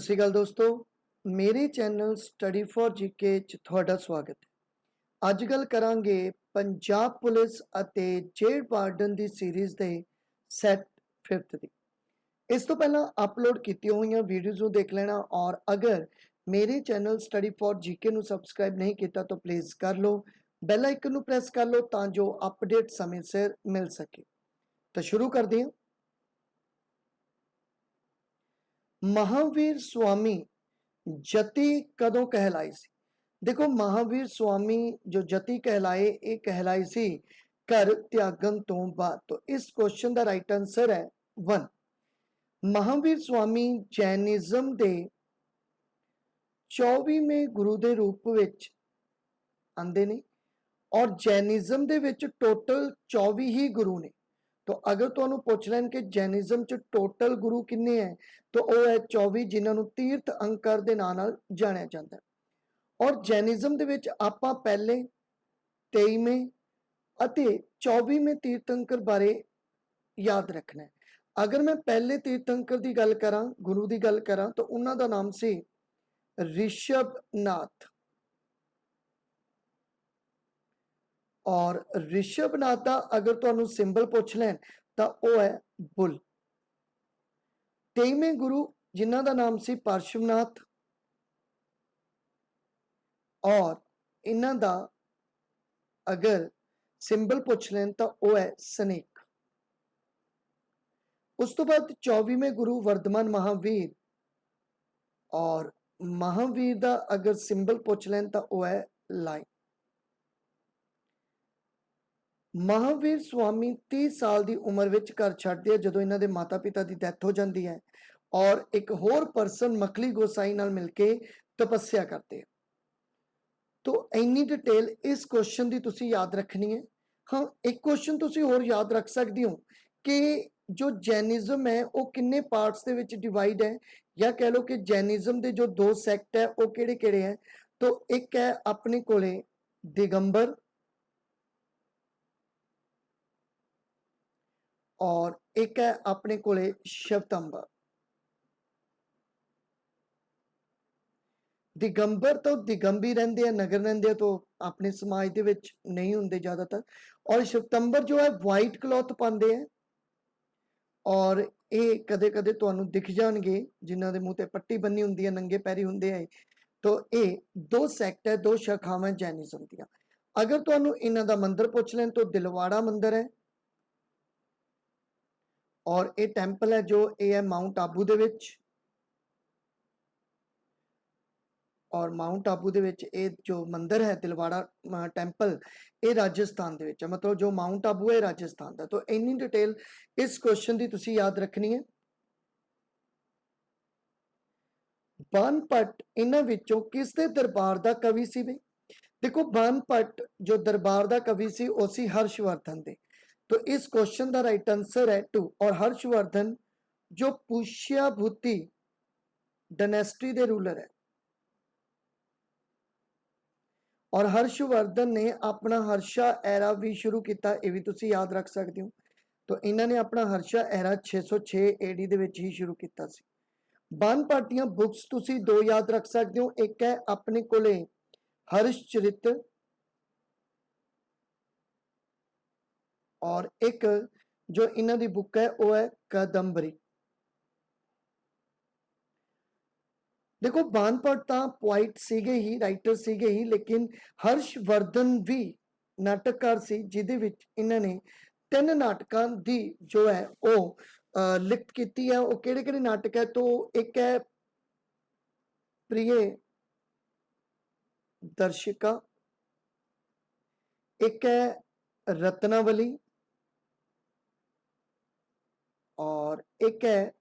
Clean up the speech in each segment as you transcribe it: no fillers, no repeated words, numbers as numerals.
श्री अकाल दोस्तों, मेरे चैनल स्टडी फॉर जीके च तुहाडा स्वागत है। अज गल करांगे पंजाब पुलिस अते जेल वार्डन दी सीरीज़ दे सैट 5th दी। इस तो पहला अपलोड कीती हुई वीडियोज़ नूं देख लेना और अगर मेरे चैनल स्टडी फॉर जीके नूं सबसक्राइब नहीं किया तो प्लीज़ कर लो, बैल आइकन नूं प्रेस कर लो तां जो अपडेट समय सिर मिल सके। तो शुरू करते हैं। महावीर स्वामी जति कदों कहलाई सी? देखो, महावीर स्वामी जो जति कहलाए ये कहलाई सी घर त्यागन तो बाद। तो इस क्वेश्चन का राइट आंसर है 1। महावीर स्वामी जैनिज्म दे 24वें गुरु के रूप विच आंदे ने और जैनिज्म दे विच टोटल 24 ही गुरु ने। तो अगर तुहानू पुछ लैन कि जैनिज्म च टोटल गुरु किन्ने है तो वह है 24, जिन्होंने तीर्थ अंकर के नाम नाल जानिया जाता है। और जैनिज्म दे विच आपां पहले 23वें अते 24वें तीर्थंकर बारे याद रखना है। अगर मैं पहले तीर्थंकर की गल करा, गुरु की गल करा, तो उन्हां दा नाम सी ऋषभनाथ। और ऋषभनाथ का अगर तुहानू सिंबल पुछ लैन तो वह है बुल। 23वें गुरु जिन्हां दा नाम सी पार्श्वनाथ और इन्हां दा अगर सिंबल पुछ लैन तो वह है स्नेक। उस तो बाद 24वें गुरु वर्धमान महावीर और महावीर दा अगर सिंबल पुछ लैन तो वह है लाइन। महावीर स्वामी 30 साल की उम्र विच घर छड्डदे है जदों इन्हां दे माता पिता की डैथ हो जाती है और एक होर परसन मखली गोसाई नाल मिलके तपस्या करते हैं। तो इन्नी डिटेल इस क्वेश्चन की तुसी याद रखनी है। हाँ, एक क्वेश्चन तुसी होर याद रख सकते हो कि जो जैनिज्म है वो किन्ने पार्ट्स दे विच डिवाइड है, या कह लो कि जैनिज्म के जो 2 सैक्ट है वो किहड़े किहड़े हैं। तो एक है अपने कोले दिगंबर और एक है अपने कोले शवतंबर। दिगंबर तो दिगंबी रहंदे हैं, नगर रहंदे हैं, तो अपने समाज दे विच नहीं हुंदे ज़्यादातर। और शवतंबर जो है वाइट क्लॉथ पांदे हैं और ये कदे कदे तुहानू दिख जाणगे जिन्हां दे मूँह ते पट्टी बन्नी हुंदी है, नंगे पैरी हुंदे है। तो ये 2 सैक्ट है, 2 शाखावां जैनिज्म दियां। अगर तुहानू इन्हां दा मंदिर पुछ लैन तो दिलवाड़ा मंदिर है और ये टैंपल है जो ये है माउंट आबू दे विच। और माउंट आबू दे विच ये जो मंदिर है दिलवाड़ा टैंपल, ये राजस्थान दे विच है। मतलब जो माउंट आबू है राजस्थान का। तो इन्नी डिटेल इस क्वेश्चन की तुसी याद रखनी है। बानपट इन्हां विचों किस दे दरबार दा कवि सी बे? देखो, बानपट जो दरबार दा कवि सी वो सी हर्षवर्धन दे। तो इस क्वेश्चन का राइट आंसर है 2। और हर्षवर्धन जो पुष्यभूति डायनेस्टी दे रूलर है और हर्षवर्धन ने अपना हर्षा एरा भी शुरू किया, ये भी तुसी याद रख सकते हो। तो इन्होंने अपना हर्षा एरा 606 AD दे विच ही शुरू किया सी। बानपट दियां बुक्स तुसी 2 याद रख सकते हो, एक है अपने कोले हर्षचरित्र और एक जो इन्हां दी बुक है वो है कादंबरी। देखो, बानपट तो पोइट सीगे ही, राइटर सीगे ही, लेकिन हर्षवर्धन भी नाटककार सी जिहदे विच इन्होंने 3 नाटकां दी जो है वो लिखत की है। वो किहड़े किहड़े नाटक है? तो एक है प्रिय दर्शिका, एक है रत्नावली और एक है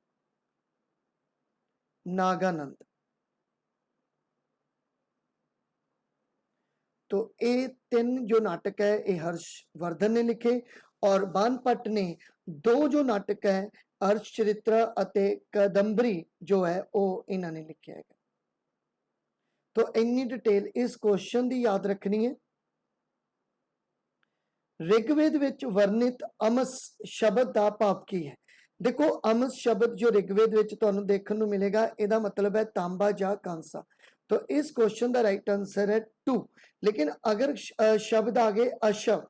नागानंद। तो ये 3 जो नाटक है ये हर्षवर्धन ने लिखे और बानपट ने 2 जो नाटक है हर्षचरित्र अते कादंबरी जो है वो इन्होंने लिखे है। तो इन्नी डिटेल इस क्वेश्चन की याद रखनी है। ऋग्वेद विच वर्णित अमस शब्द का भाव की है? देखो अमस शब्द जो ऋग्वेद ਵਿੱਚ ਤੁਹਾਨੂੰ ਦੇਖਣ ਨੂੰ ਮਿਲੇਗਾ ਇਹਦਾ मतलब है तांबा ਜਾਂ कांसा। तो इस क्वेश्चन का राइट आंसर है 2। लेकिन अगर शब्द आ गए अशव,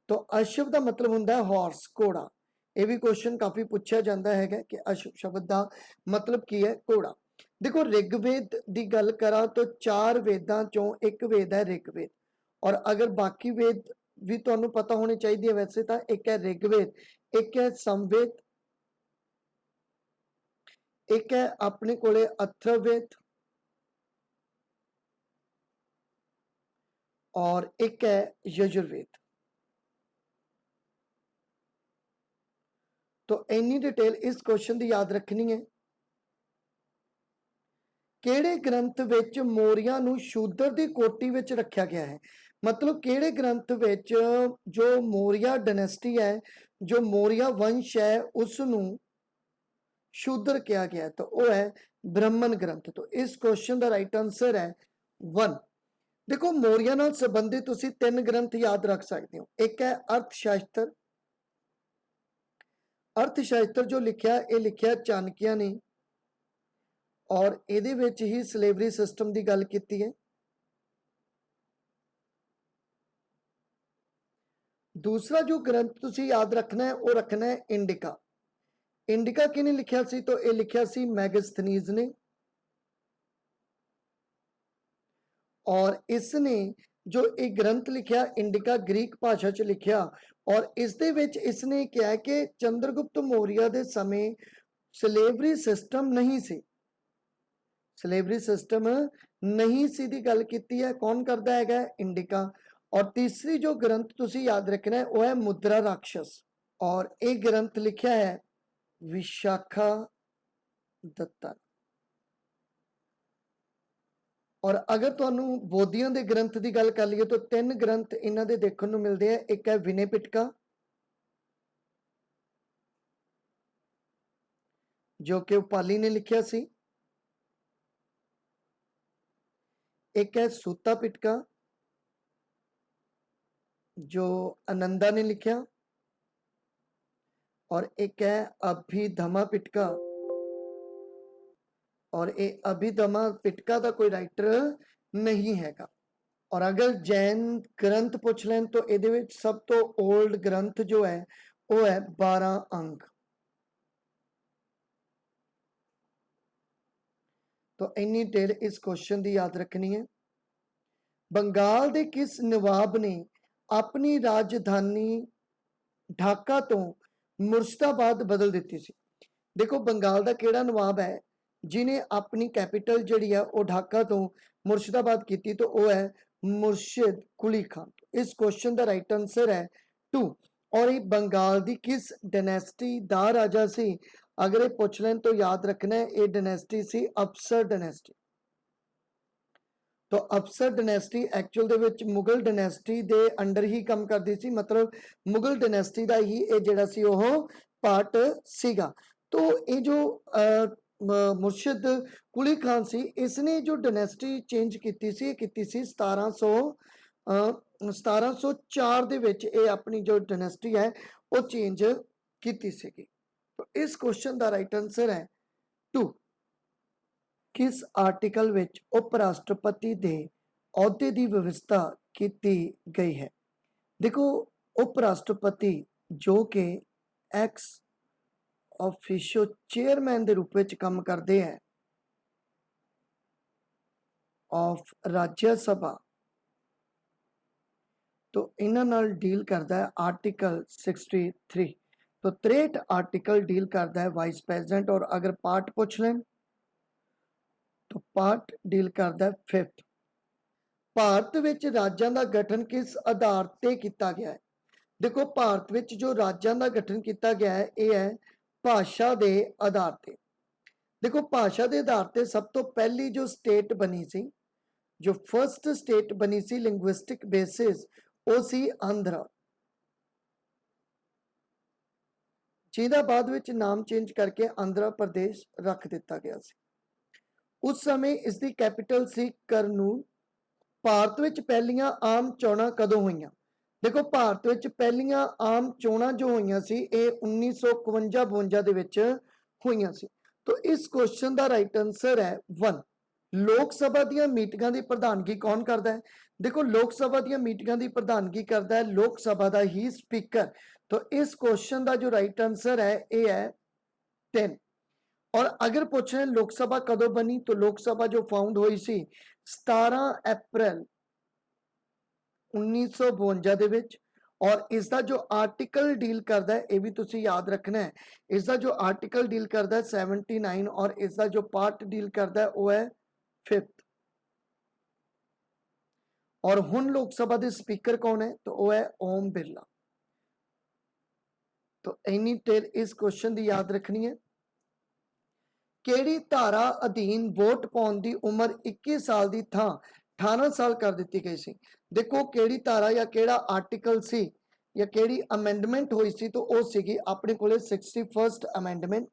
तो अशव का मतलब होंगे हॉर्स घोड़ा। ये भी क्वेश्चन काफी पूछा जाता है कि अशव शब्द का मतलब की है घोड़ा। देखो ऋग्वेद की गल करा तो 4 वेदां चों एक वेद है ऋग्वेद, और अगर बाकी वेद भी तुहानू पता होने चाहिए वैसे तो एक है ऋग्वेद, एक है समवेद, एक है अपने कोले अथर्ववेद और एक है यजुर्वेद। तो इन्नी डिटेल इस क्वेश्चन की याद रखनी है। किहड़े ग्रंथ विच मोरिया नूं शूद्र की कोटि विच रखा गया है, मतलब किहड़े ग्रंथ विच जो मोरिया डायनेस्टी है, जो मोरिया वंश है, उसनूं शूद्र कहा गया है, तो वह है ब्राह्मण ग्रंथ। तो इस क्वेश्चन का राइट आंसर है 1। देखो मोरिया नाल संबंधित तुसीं 3 ग्रंथ याद रख सकते हो। एक है अर्थशास्त्र, अर्थशास्त्र जो लिखा ये लिखा चाणक्य ने, और ਇਹਦੇ ਵਿੱਚ ही ਸਲੇਵਰੀ सिस्टम की गल की है। दूसरा जो ग्रंथ तुसी याद रखना है वो रखना है इंडिका। इंडिका किने लिखा सी, तो ये लिखा सी मैगस्थनीज ने, और इसने जो एक ग्रंथ लिखा इंडिका ग्रीक भाषा च लिखा, और इस दे विच इसने कहा कि चंद्रगुप्त मौर्य के समय सलेवरी सिस्टम नहीं सी, सलेवरी सिस्टम नहीं सी दी गल कीती है। कौन करता है? इंडिका। और तीसरी जो ग्रंथ तुसी याद रखना है वह है मुद्रा राक्षस, और एक ग्रंथ लिखा है विशाखा दत्ता। और अगर तुहानू बोधियां दे ग्रंथ की गल कर लीए तो 3 ग्रंथ इन्हां दे देखण नूं मिलदे हैं। एक है विनय पिटका जो कि उपाली ने लिखिया सी, एक है सूता पिटका जो आनंदा ने लिखा, और एक है अभिधमा पिटका, और ये अभिधमा पिटका का कोई राइटर नहीं हैगा। और अगर जैन ग्रंथ पूछ लें तो ये सब तो ओल्ड ग्रंथ जो है वो है 12 अंक। तो इन्नी डिटेल इस क्वेश्चन की याद रखनी है। बंगाल के किस नवाब ने अपनी राजधानी ढाका तो मुर्शिदाबाद बदल दी सी? देखो बंगाल का केड़ा नवाब है जिन्हें अपनी कैपिटल जी है वो ढाका तो मुर्शिदाबाद की, तो वह है मुर्शिद कुली खान। इस क्वेश्चन का राइट आंसर है 2। और ये बंगाल की किस डायनेस्टी दा राजा सी? अगर ये पूछ लें तो याद रखना है ये डायनेस्टी सी अफसर डायनेस्टी। तो अफसर डायनेस्टी एक्चुअल दे विच मुगल डायनेस्टी दे अंडर ही काम करती सी, मतलब मुगल डायनेस्टी का ही ये जिहड़ा सी ओह पार्ट सीगा। तो ये जो मुर्शिद कुली खान सी, इसने जो डायनेस्टी चेंज की सी 1704 दे विच ये अपनी जो डायनेस्टी है वो चेंज की सीगी। तो इस क्वेश्चन का राइट आंसर है 2। किस आर्टिकल विच उप राष्ट्रपति के अहुदे की व्यवस्था की गई है? देखो उप राष्ट्रपति जो कि एक्स ऑफिशियो चेयरमैन के रूप में काम करते हैं ऑफ राज्य सभा, तो इन्हां नाल डील करता है आर्टिकल 63। तो 63 आर्टिकल डील करता है वाइस प्रेजिडेंट, और अगर पार्ट पूछ लें तो पार्ट डील करता है 5th। भारत विच राज्यां दा गठन किस आधार ते किया गया है? देखो भारत विच जो राज्यां दा गठन किया गया है यह है भाषा के आधार ते। देखो भाषा के आधार ते सब तो पहली जो स्टेट बनी सी, जो फर्स्ट स्टेट बनी सी लिंग्विस्टिक बेसिस, वो सी आंध्रा, जिहदा बाद विच नाम चेंज करके आंध्र प्रदेश रख दिता गया सी। उस समय इसकी कैपिटल सी करनूल। भारत विच पहलियां आम चोणां कदों होईयां? ਦੇਖੋ ਭਾਰਤ ਵਿੱਚ ਪਹਿਲੀਆਂ ਆਮ ਚੋਣਾਂ ਜੋ ਹੋਈਆਂ ਸੀ ਇਹ 1951-52 ਦੇ ਵਿੱਚ ਹੋਈਆਂ ਸੀ। ਤੋ ਇਸ ਕੁਐਸਚਨ ਦਾ ਰਾਈਟ ਆਨਸਰ ਹੈ 1। ਲੋਕ ਸਭਾ ਦੀਆਂ ਮੀਟਿੰਗਾਂ ਦੀ ਪ੍ਰਧਾਨਗੀ ਕੌਣ ਕਰਦਾ ਹੈ? ਦੇਖੋ ਲੋਕ ਸਭਾ ਦੀਆਂ ਮੀਟਿੰਗਾਂ ਦੀ ਪ੍ਰਧਾਨਗੀ ਕਰਦਾ ਹੈ ਲੋਕ ਸਭਾ ਦਾ ਹੀ ਸਪੀਕਰ। ਤੋ ਇਸ ਕੁਐਸਚਨ ਦਾ ਜੋ ਰਾਈਟ ਆਨਸਰ ਹੈ ਇਹ ਹੈ 10। और अगर पूछ रहे हैं लोक सभा कदों बनी तो लोक सभा जो फाउंड हुई सी 17 अप्रैल 1952 ਦੇ ਵਿੱਚ। और इसका जो आर्टिकल डील करता है ये भी तुसी याद रखना है, इसका जो आर्टिकल डील करता है 79 और इसका जो पार्ट डील करता है वो है 5th। और हुन लोक सभा के स्पीकर कौन है तो वो है ओम बिरला। तो इन्नी टेल इस क्वेश्चन की याद रखनी है। ਕਿਹੜੀ ਧਾਰਾ ਅਧੀਨ ਵੋਟ ਪਾਉਣ ਦੀ ਉਮਰ 21 ਸਾਲ ਦੀ ਥਾਂ 18 ਸਾਲ ਕਰ ਦਿੱਤੀ ਗਈ ਸੀ? ਦੇਖੋ ਕਿਹੜੀ ਧਾਰਾ ਜਾਂ ਕਿਹੜਾ ਆਰਟੀਕਲ ਸੀ ਜਾਂ ਕਿਹੜੀ ਅਮੈਂਡਮੈਂਟ ਹੋਈ ਸੀ ਤਾਂ ਉਹ ਸੀਗੀ ਆਪਣੇ ਕੋਲੇ 61st ਅਮੈਂਡਮੈਂਟ।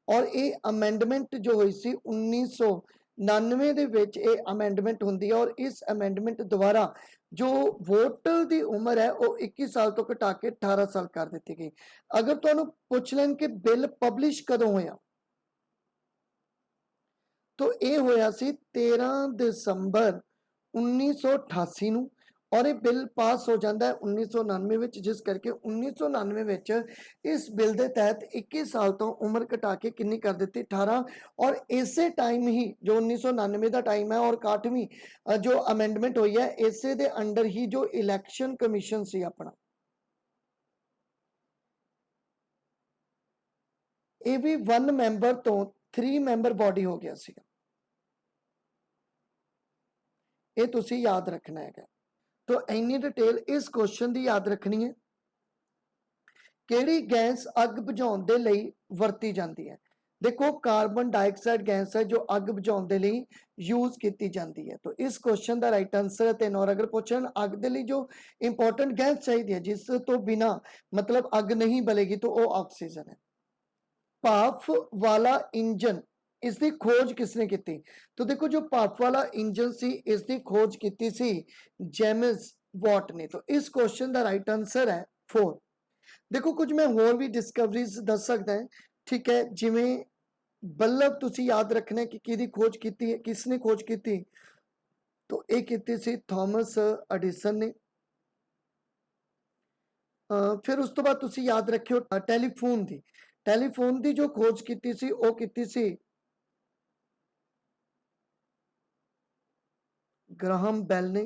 ਔਰ ਇਹ ਅਮੈਂਡਮੈਂਟ ਜੋ ਹੋਈ ਸੀ 1999 ਦੇ ਵਿੱਚ ਇਹ ਅਮੈਂਡਮੈਂਟ ਹੁੰਦੀ ਹੈ। ਔਰ ਇਸ ਅਮੈਂਡਮੈਂਟ ਦੁਆਰਾ ਜੋ ਵੋਟਰ ਦੀ ਉਮਰ ਹੈ ਉਹ 21 ਸਾਲ ਤੋਂ ਘਟਾ ਕੇ 18 ਸਾਲ ਕਰ ਦਿੱਤੀ ਗਈ। ਅਗਰ ਤੁਹਾਨੂੰ ਪੁੱਛ ਲੈਣ ਕਿ ਬਿੱਲ ਪਬਲਿਸ਼ ਕਦੋਂ ਹੋਇਆ तो ये होया सी 13 ਦਸੰਬਰ 1988 ਨੂੰ। और ये बिल पास हो जाता है 1999 ਵਿੱਚ, जिस करके 1999 ਵਿੱਚ इस बिल के तहत 21 साल तो उम्र घटा के किन्नी कर दी 18। और इसे टाइम ही जो 1999 का टाइम है और 61वीं जो अमेंडमेंट हुई है इसे दे अंडर ही जो इलैक्शन कमीशन सी अपना ये भी 1 मैंबर तो 3 मैंबर बॉडी हो गया सी। ये तुसी याद रखना है। तो इन्नी डिटेल इस क्वेश्चन की याद रखनी है। किहड़ी गैस अग बुझाउण दे लई वरती जाती है? देखो कार्बन डाइऑक्साइड गैस है जो अग बुझाउण दे लई यूज की जाती है। तो इस क्वेश्चन का राइट आंसर है 3। और अगर पूछन अग दे लई जो इंपॉर्टेंट गैस चाहिए है जिस तो बिना मतलब अग नहीं बलेगी तो वो ऑक्सीजन है। भाफ वाला इंजन इसकी खोज किसने की? तो देखो जो भाफ वाला इंजन सी इसकी खोज की सी जेम्स वॉट ने। तो इस क्वेश्चन का राइट आंसर है 4। देखो कुछ मैं होर भी डिस्कवरीज दस सकता है, ठीक है, जिमें बल्ब तुसी याद रखना कि किहदी खोज की है, किसने खोज की? तो ये की सी थॉमस एडिसन ने। फिर उस तो बाद तुसी याद रखियो टेलीफोन की जो खोज की सी वो की सी ग्राहम बेल ने।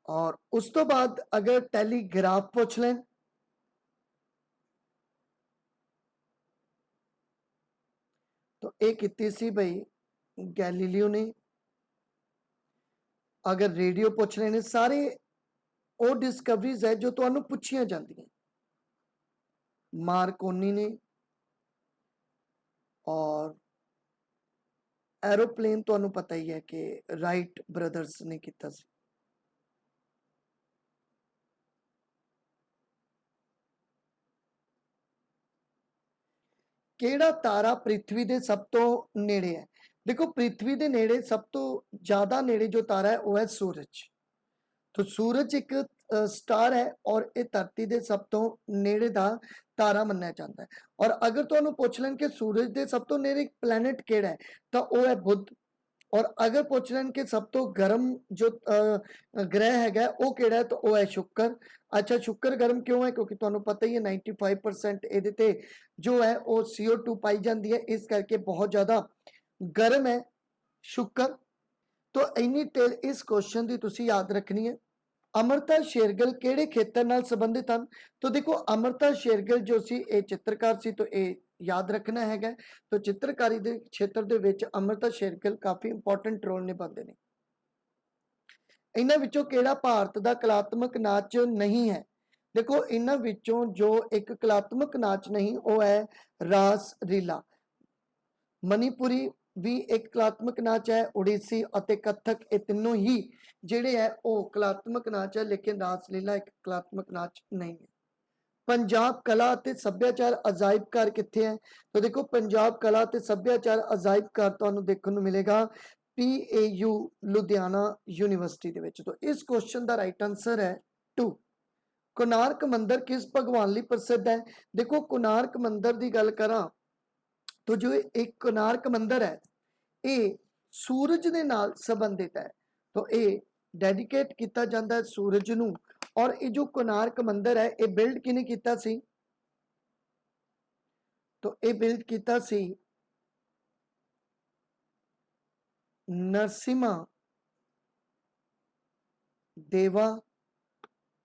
और उस तो बाद अगर टेलीग्राफ पूछ लें तो ये की सी भाई गैलीलियो ने। अगर रेडियो पूछ लें सारे वो डिस्कवरीज है जो तुहानू पूछिया जांदियां। मार्कोनी ने। और एरोप्लेन तो पता ही है कि राइट ब्रदर्स ने किया सी। केड़ा तारा पृथ्वी दे सब तो नेड़े है? देखो पृथ्वी दे नेड़े सब तो ज्यादा नेड़े जो तारा है वो है सूरज। तो सूरज एक स्टार है और ये धरती दे सब तो नेड़े दा तारा मन्निया जाता है। और अगर तुहानू पूछ लें कि सूरज दे सब तो नेड़े प्लैनेट केड़ा है तो वो है बुध। और अगर पूछ लें कि सब तो गर्म जो ग्रह है वो केड़ा है तो वो है शुक्र। अच्छा शुक्र गर्म क्यों है? क्योंकि तुहानू पता ही है 95% ये जो है वो CO2 पाई जाती है, इस करके बहुत ज़्यादा गर्म है शुक्र। तो इन्नी टेल इस क्वेश्चन की तुसी याद रखनी है। अमृता शेरगिल किहड़े खेतर नाल संबंधित हैं? तो देखो अमृता शेरगिल जो सी ये चित्रकार सी तो ये याद रखना है। तो चित्रकारी के क्षेत्र दे विच अमृता शेरगिल काफ़ी इंपॉर्टेंट रोल निभाते हैं। इन्हां विचों किहड़ा भारत का कलात्मक नाच नहीं है? देखो इन्हां विचों जो एक कलात्मक नाच नहीं वो है रास लीला। मणिपुरी भी एक कलात्मक नाच है, उड़ीसी और कथक ये तीनों ही जिहड़े है वो कलात्मक नाच है, लेकिन रास लीला एक कलात्मक नाच नहीं है। पंजाब कला ते सभ्याचार अजायब घर कित्थे है? तो देखो पंजाब कला ते सभ्याचार अजायब घर तुहानू देखने को मिलेगा PAU लुधियाना यूनिवर्सिटी दे विच। तो इस क्वेश्चन का राइट आंसर है 2 कोणार्क मंदिर किस भगवान लिए प्रसिद्ध है? देखो कोणार्क मंदिर की गल करा तो जो एक कोणार्क मंदिर है ये सूरज के नाल संबंधित है, तो ये डेडिकेट किया जाता है सूरज नू। और ये जो कोणार्क मंदिर है ये बिल्ड किने किया सी? तो ये बिल्ड किया सी नरसिम्हा देवा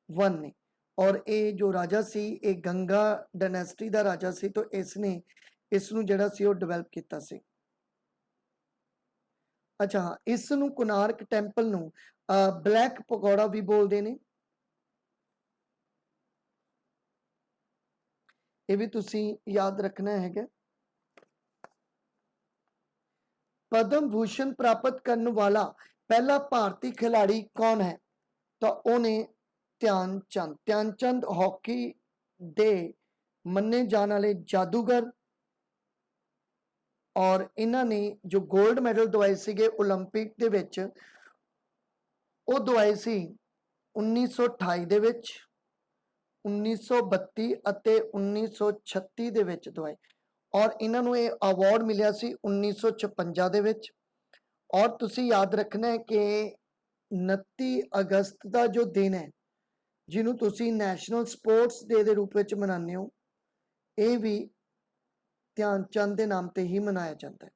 वन ने। और ये जो राजा सी ये गंगा डायनेस्टी का राजा सी, तो इसने इसनू जिहड़ा सी वो डिवेलप किया सी। अच्छा हाँ, इसनू कोणार्क टैंपल नू ब्लैक पकौड़ा भी बोलते हैं। ये भी तुसी याद रखना है। पद्म भूषण प्राप्त करने वाला पहला भारतीय खिलाड़ी कौन है? तो उन्हें ध्यानचंद। ध्यानचंद हॉकी दे मन्ने जाने वाले जादूगर, और इन्होंने जो गोल्ड मैडल दवाए सीगे ओलंपिक दे विच वो दवाए सी 1928 दे विच, 1932 ਅਤੇ 1936 ਦੇ ਵਿੱਚ ਦਵਾਏ। ਔਰ ਇਹਨਾਂ ਨੂੰ ਇਹ ਅਵਾਰਡ ਮਿਲਿਆ ਸੀ 1956 ਦੇ ਵਿੱਚ। ਔਰ ਤੁਸੀਂ ਯਾਦ ਰੱਖਣਾ ਹੈ ਕਿ 29 ਅਗਸਤ ਦਾ ਜੋ ਦਿਨ ਹੈ ਜਿਹਨੂੰ ਤੁਸੀਂ ਨੈਸ਼ਨਲ ਸਪੋਰਟਸ ਡੇ ਦੇ ਰੂਪ ਵਿੱਚ ਮਨਾਉਂਦੇ ਹੋ, ਇਹ ਵੀ ध्यानचंद के नाम से ही मनाया जाता है।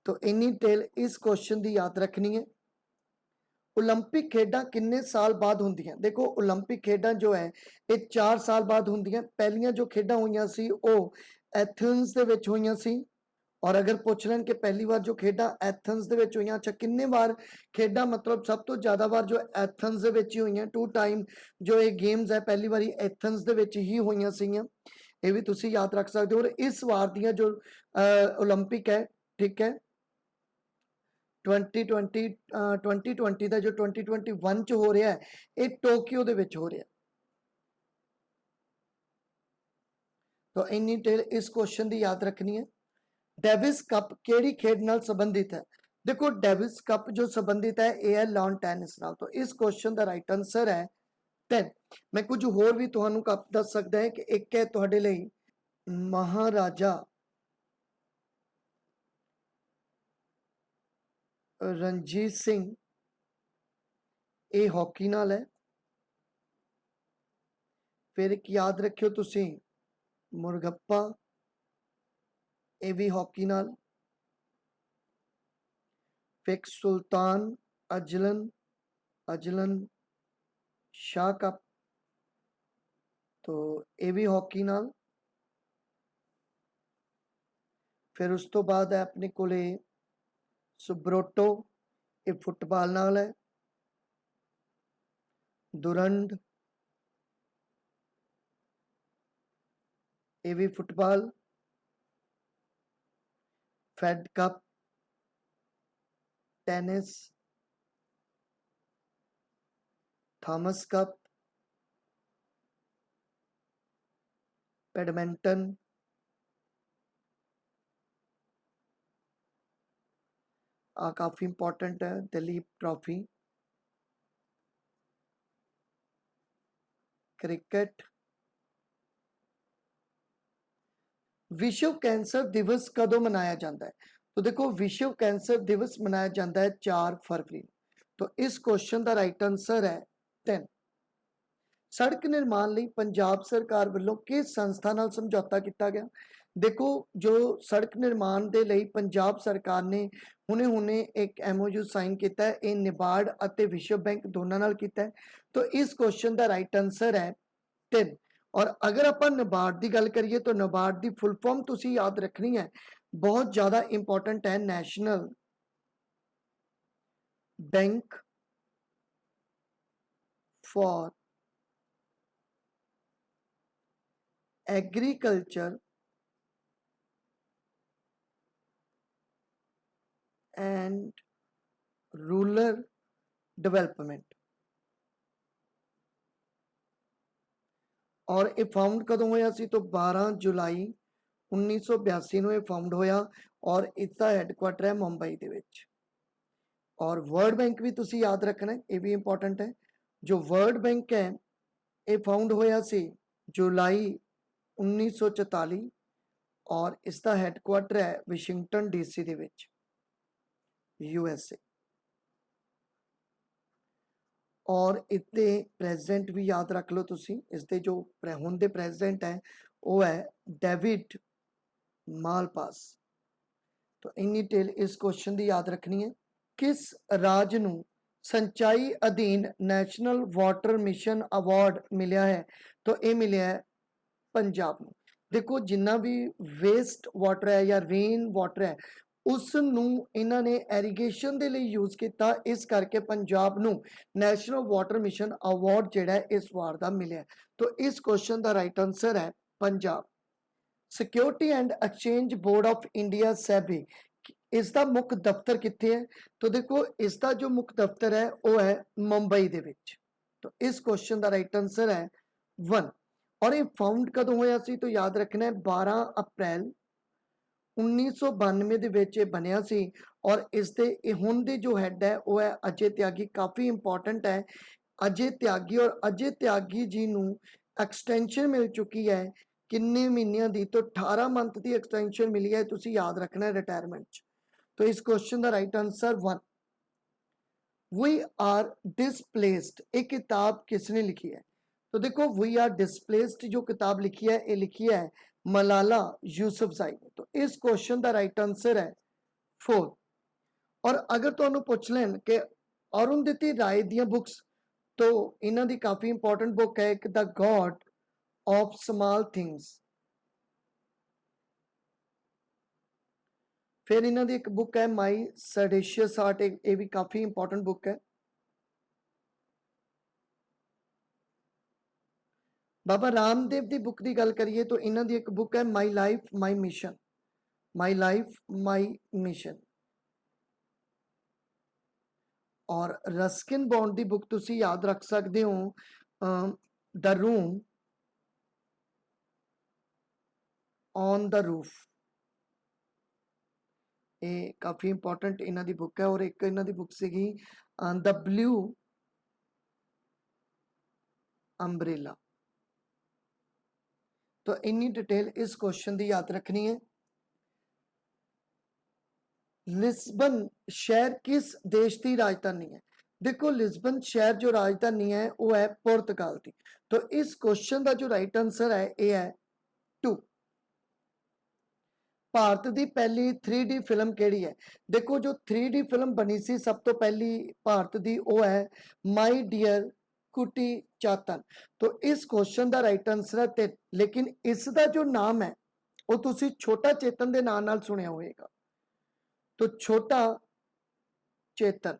तो इन्नी डिटेल इस क्वेश्चन की याद रखनी है। ओलंपिक खेडां किन्ने साल बाद होंदियां? देखो ओलंपिक खेडां जो है ये 4 साल बाद होंदियां। पहलियां जो खेडां हुईयां सी वो एथेंस दे विच होईयां सी। और अगर पूछ लें कि पहली बार जो खेडां एथेंस दे विच होईयां, अच्छा किन्ने बार खेडां मतलब सब तो ज़्यादा बार जो एथेंस दे विच ही होईयां, 2 टाइम जो ये गेम्स है पहली बारी एथेंस दे विच ही होईयां सीगियां। ये भी तुसी याद रख सकते हो। और इस वार दियां जो ओलंपिक है, ठीक है, 2020 का जो 2021 च हो रहा है ये टोक्यो दे विच हो रहा है। तो इन्नी डिटेल इस क्वेश्चन की याद रखनी है। डेविस कप केड़ी खेड नाल संबंधित है? देखो डेविस कप जो संबंधित है ये है लॉन टेनिस नाल। तो इस क्वेश्चन का राइट आंसर है 10। मैं कुछ होर भी तुहानू कप दस सकता है कि एक है तुहाडे लई महाराजा रणजीत सिंह, ये हॉकी नाल है। फिर एक याद रखियो तुसी मुरगप्पा, ये भी हॉकी नाल। फिर Sultan Azlan Azlan Shah cup, तो ये भी हॉकी नाल। फिर उस तो बाद है अपने कोले सुब्रोटो, ये फुटबॉल नाल है। दुरंड, ये भी football. Fed Cup tennis, Thomas cup badminton, काफी इंपॉर्टेंट है दिलीप ट्रॉफी। क्रिकेट। विश्व कैंसर दिवस कदों मनाया जाता है? तो देखो विश्व कैंसर दिवस मनाया जाता है 4 फरवरी। तो इस क्वेश्चन का राइट आंसर है 10। सड़क निर्माण ਲਈ पंजाब सरकार ਵੱਲੋਂ किस संस्था ਨਾਲ समझौता किया गया? देखो जो सड़क निर्माण के लिए पंजाब सरकार ने हुने एक MOU साइन किया है, ये निबार्ड और विश्व बैंक दोनों नाल किया है। तो इस क्वेश्चन का राइट आंसर है 10। और अगर आप नबार्ड की गल करिए तो नबार्ड की फुल फॉर्म तुसी याद रखनी है, बहुत ज़्यादा इंपॉर्टेंट है, national bank for agriculture and rural development. और ये फाउंड कदों होया सी? तो 12 जुलाई 1982 ਨੂੰ ਇਹ फाउंड होया और इसका हैडक्वार्टर है मुंबई ਦੇ ਵਿੱਚ। और वर्ल्ड बैंक भी तुसी याद रखना है, ये भी इंपॉर्टेंट है। जो वर्ल्ड बैंक है ये फाउंड होया सी जुलाई 1944 और इसका हैडकुआटर है वाशिंगटन डीसी दे विच यूएसए। और इतने प्रेजिडेंट भी याद रख लो तुसी, इसके जो हुण दे प्रेजिडेंट है वो है डेविड मालपास। तो इन्नी डिटेल इस क्वेश्चन की याद रखनी है। किस राज नूं संचाई अधीन नैशनल वाटर मिशन अवार्ड मिलिया है? तो ये मिलिया है पंजाब नूं। देखो जिन्ना भी वेस्ट वाटर है या रेन वाटर है उस नूं इन्हां ने एरीगेशन दे लई यूज किया, इस करके पंजाब नूं नैशनल वाटर मिशन अवार्ड जिहड़ा है इस वार दा मिलिया। तो इस क्वेश्चन का राइट आंसर है Punjab. Security and exchange board of India SEBI इसका मुख्य दफ्तर कित्थे है? तो देखो इसका जो मुख्य दफ्तर है वह है मुंबई दे विच। तो इस क्वेश्चन का राइट आंसर है 1। और ये फाउंड कदों होया सी? तो याद रखना है 12 अप्रैल 1992 ਦੇ ਵਿੱਚ ਇਹ ਬਣਿਆ ਸੀ। और इसके ਹੁਣ ਦੇ जो ਹੈਡ है वो है अजय त्यागी। काफ़ी इंपॉर्टेंट है अजय त्यागी। और अजय त्यागी जी ਨੂੰ एक्सटेंशन मिल चुकी है किन्ने महीनों की? तो 18 मंथ की एक्सटेंशन मिली है, तुसी याद रखना है रिटायरमेंट। तो इस क्वेश्चन का right answer 1। We are displaced ये किताब किसने लिखी है? तो देखो वी आर डिसप्लेस्ड जो किताब लिखी है ये लिखी है मलाला यूसुफजई ने। तो इस क्वेश्चन का राइट आंसर है 4। और अगर तुहानू पूछ लें कि अरुंधति राय दी बुक्स, तो इन्हां दी काफ़ी इंपॉर्टेंट बुक है एक the God of small things. फिर इन्हां दी एक बुक है माई सडेशियस हार्ट, ये भी काफ़ी इंपॉर्टेंट बुक है। बाबा रामदेव की बुक की गल करिए तो इन्हां दी एक बुक है my life my mission. My life my mission. और रस्किन बॉन्ड की बुक तुसी याद रख सकते हो the room on the roof. ये काफ़ी इंपॉर्टेंट इन्हां दी बुक है। और एक इन्हां दी बुक सीगी द ब्लू अंब्रेला। तो इन्नी डिटेल इस क्वेश्चन की याद रखनी है। लिस्बन शहर किस देश की राजधानी है? देखो लिस्बन शहर जो राजधानी है वो है पुर्तगाल की। तो इस क्वेश्चन का जो राइट आंसर है ये है 2। भारत की पहली 3D फिल्म केड़ी है? देखो जो 3D फिल्म बनी सी सब तो पहली भारत की वो है माई डियर कुटी चातन। तो इस क्वेश्चन का राइट आंसर है 3। लेकिन इसका जो नाम है वो तुसी छोटा चेतन के नाम नाल सुनिया होगा। तो छोटा चेतन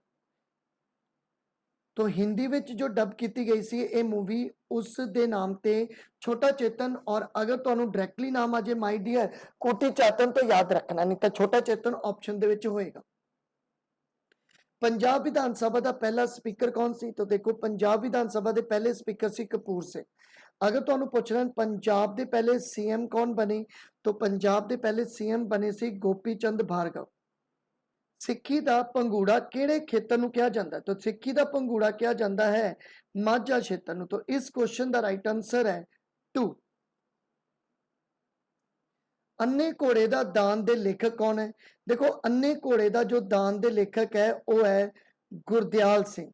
तो हिंदी में जो डब की गई सी ये मूवी उस दे नाम ते छोटा चेतन। और अगर तुहानू डायरैक्टली नाम आ जाए माई डियर कुटी चातन तो याद रखना, नहीं तो छोटा चेतन ऑप्शन दे विच होएगा। पंजाब विधान सभा का पहला स्पीकर कौन सी? तो देखो पंजाब विधान सभा के पहले स्पीकर सी कपूर सिंह। अगर तुहानू पूछना पंजाब के पहले सीएम कौन बने? तो पंजाब के पहले सीएम बने सी गोपी चंद भार्गव। सिक्की का पंगूड़ा किहड़े खेतर नूं कहा जाता है? तो सिक्की का पंगूड़ा कहा जाता है माझा क्षेत्र नूं। तो इस क्वेश्चन का राइट आंसर है 2। अन्ने घोड़े का दान दे लेखक कौन है? देखो अन्ने घोड़े का जो दान दे लेखक है वो है गुरदयाल सिंह।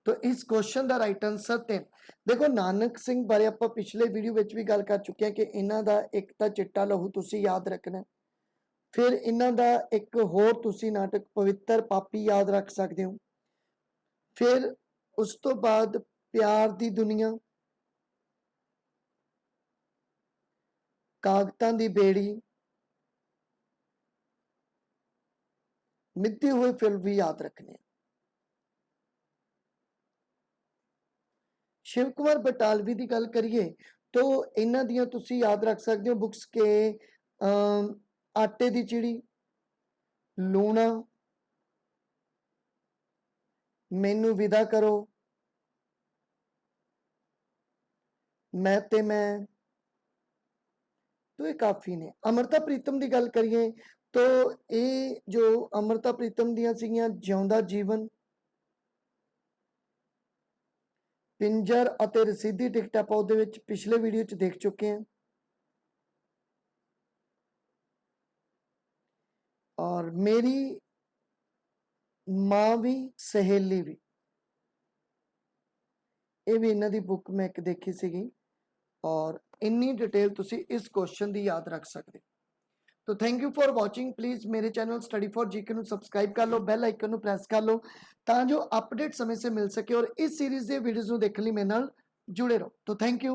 तो इस क्वेश्चन का राइट आंसर 3। देखो नानक सिंह बारे आप पिछले वीडियो में भी गल कर चुके हैं कि इन्हों का एक तो चिट्टा लहू तुसी याद रखना। फिर इन्हों का एक होर तुसी नाटक पवित्र पापी याद रख सकते हो। फिर उस तो बाद प्यार दी दुनिया, कागतां दी बेड़ी, मिद्धे हुए फिल्म भी याद रखने। शिव कुमार बटालवी की गल करिए तो इन्हां दियां तुसी याद रख सकते हो बुक्स के आटे दी चिड़ी, लूणा, मैनू विदा करो, मैं ते मैं। तो ये काफ़ी ने। अमृता प्रीतम की गल करिए तो ये जो अमृता प्रीतम दियां सीगीਆਂ ਜਿਉਂਦਾ ਜੀਵਨ, ਪਿੰਜਰ ਅਤੇ ਰਸੀਦੀ ਟਿਕਟ ਆਪਾਂ ਉਹਦੇ ਵਿੱਚ ਪਿਛਲੇ ਵੀਡੀਓ 'ਚ ਦੇਖ ਚੁੱਕੇ ਹਾਂ। और मेरी माँ भी सहेली भी, ये भी इन्हां दी बुक मैं एक देखी सीगी और इन्नी डिटेल तुसी इस क्वेश्चन दी याद रख सकते। तो thank you for watching. Please मेरे चैनल स्टडी फॉर जीके नू सबसक्राइब कर लो, बैल आइकन नू प्रेस कर लो तां जो अपडेट समय से मिल सके और इस सीरीज़ दे वीडियोज़ नू देखने लई मेरे नाल जुड़े रहो। तो थैंक यू।